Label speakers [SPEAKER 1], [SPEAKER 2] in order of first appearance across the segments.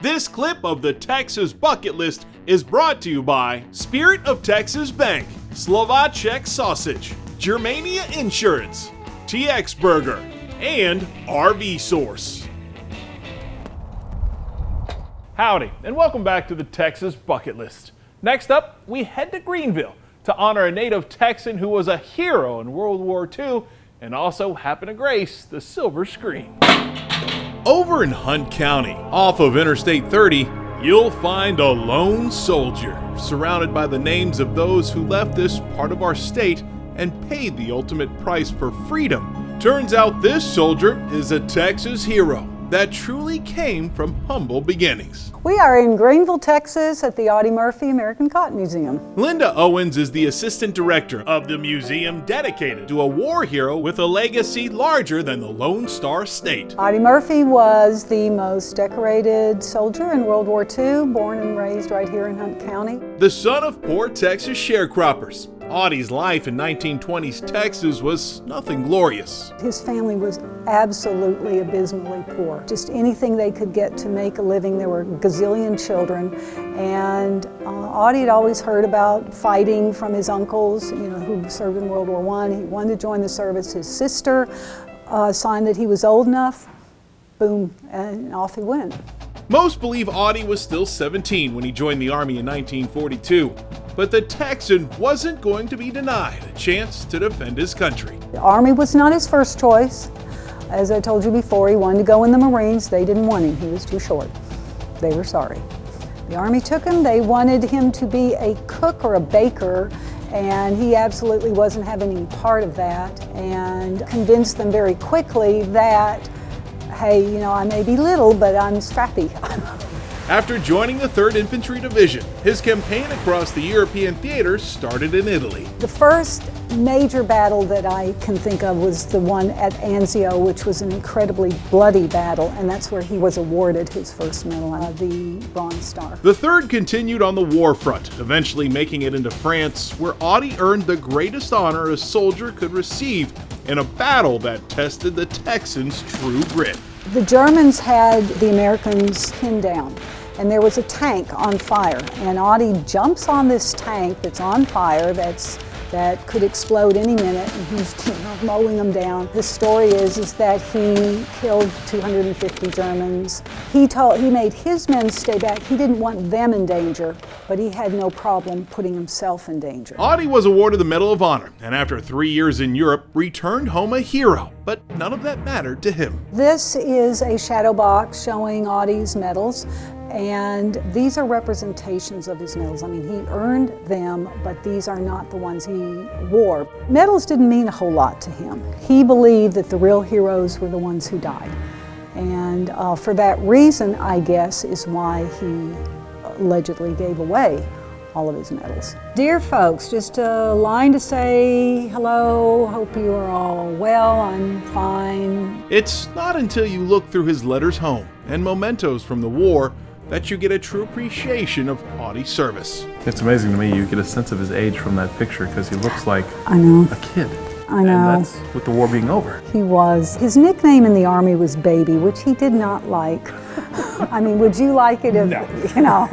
[SPEAKER 1] This clip of the Texas Bucket List is brought to you by Spirit of Texas Bank, Slovacek Sausage, Germania Insurance, TX Burger, and RV Source. Howdy, and welcome back to the Texas Bucket List. Next up, we head to Greenville to honor a native Texan who was a hero in World War II and also happened to grace the silver screen. Over in Hunt County, off of Interstate 30, you'll find a lone soldier surrounded by the names of those who left this part of our state and paid the ultimate price for freedom. Turns out this soldier is a Texas hero that truly came from humble beginnings.
[SPEAKER 2] We are in Greenville, Texas at the Audie Murphy American Cotton Museum.
[SPEAKER 1] Linda Owens is the assistant director of the museum dedicated to a war hero with a legacy larger than the Lone Star State.
[SPEAKER 2] Audie Murphy was the most decorated soldier in World War II, born and raised right here in Hunt County.
[SPEAKER 1] The son of poor Texas sharecroppers, Audie's life in 1920s Texas was nothing glorious.
[SPEAKER 2] His family was absolutely abysmally poor. Just anything they could get to make a living. There were a gazillion children, and Audie had always heard about fighting from his uncles, who served in World War I. He wanted to join the service. His sister signed that he was old enough. Boom, and off he went.
[SPEAKER 1] Most believe Audie was still 17 when he joined the Army in 1942, but the Texan wasn't going to be denied a chance to defend his country.
[SPEAKER 2] The Army was not his first choice. As I told you before, he wanted to go in the Marines. They didn't want him. He was too short. They were sorry. The Army took him. They wanted him to be a cook or a baker, and he absolutely wasn't having any part of that, and convinced them very quickly that, hey, I may be little, but I'm scrappy.
[SPEAKER 1] After joining the 3rd Infantry Division, his campaign across the European theater started in Italy.
[SPEAKER 2] The first major battle that I can think of was the one at Anzio, which was an incredibly bloody battle, and that's where he was awarded his first medal, the Bronze Star.
[SPEAKER 1] The 3rd continued on the war front, eventually making it into France, where Audie earned the greatest honor a soldier could receive in a battle that tested the Texans' true grit.
[SPEAKER 2] The Germans had the Americans pinned down, and there was a tank on fire, and Audie jumps on this tank that's on fire that could explode any minute, and he's mowing them down. The story is that he killed 250 Germans. He made his men stay back. He didn't want them in danger, but he had no problem putting himself in danger.
[SPEAKER 1] Audie was awarded the Medal of Honor, and after 3 years in Europe, returned home a hero, but none of that mattered to him.
[SPEAKER 2] This is a shadow box showing Audie's medals, and these are representations of his medals. I mean, he earned them, but these are not the ones he wore. Medals didn't mean a whole lot to him. He believed that the real heroes were the ones who died. And for that reason, I guess, is why he allegedly gave away all of his medals. Dear folks, just a line to say hello, hope you are all well, I'm fine.
[SPEAKER 1] It's not until you look through his letters home and mementos from the war that you get a true appreciation of Audie's service.
[SPEAKER 3] It's amazing to me, you get a sense of his age from that picture because he looks like a kid.
[SPEAKER 2] I know.
[SPEAKER 3] And that's with the war being over.
[SPEAKER 2] He was. His nickname in the Army was Baby, which he did not like. I mean, would you like it if,
[SPEAKER 3] No.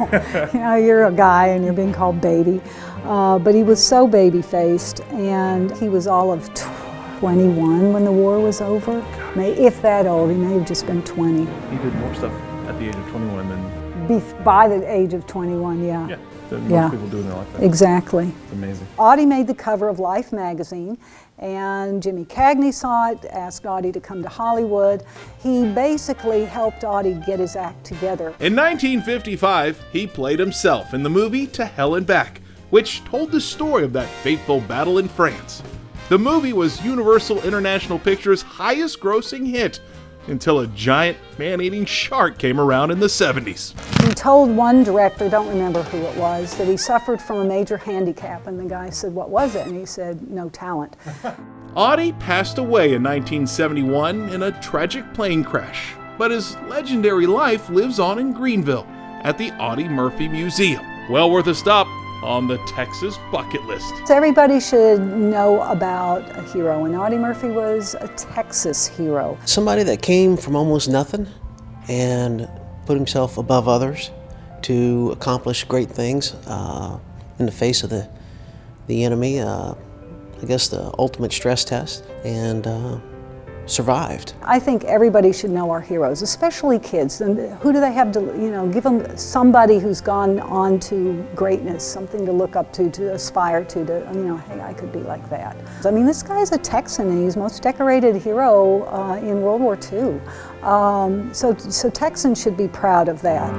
[SPEAKER 2] You're a guy and you're being called Baby? But he was so baby-faced, and he was all of 21 when the war was over. If that old, he may have just been 20.
[SPEAKER 3] He did more stuff at the age of 21 than...
[SPEAKER 2] By the age of 21, yeah.
[SPEAKER 3] Yeah, than most people do in their lifetime.
[SPEAKER 2] Exactly.
[SPEAKER 3] It's amazing.
[SPEAKER 2] Audie made the cover of Life magazine, and Jimmy Cagney saw it, asked Audie to come to Hollywood. He basically helped Audie get his act together.
[SPEAKER 1] In 1955, he played himself in the movie To Hell and Back, which told the story of that fateful battle in France. The movie was Universal International Pictures' highest grossing hit until a giant man-eating shark came around in the 70s.
[SPEAKER 2] He told one director, don't remember who it was, that he suffered from a major handicap, and the guy said, what was it? And he said, no talent.
[SPEAKER 1] Audie passed away in 1971 in a tragic plane crash, but his legendary life lives on in Greenville at the Audie Murphy Museum. Well worth a stop on the Texas Bucket List.
[SPEAKER 2] Everybody should know about a hero, and Audie Murphy was a Texas hero.
[SPEAKER 4] Somebody that came from almost nothing and put himself above others to accomplish great things in the face of the enemy, I guess the ultimate stress test, and survived.
[SPEAKER 2] I think everybody should know our heroes, especially kids. And who do they have to, give them somebody who's gone on to greatness, something to look up to aspire to, hey, I could be like that. I mean, this guy's a Texan, and he's the most decorated hero in World War II. So Texans should be proud of that.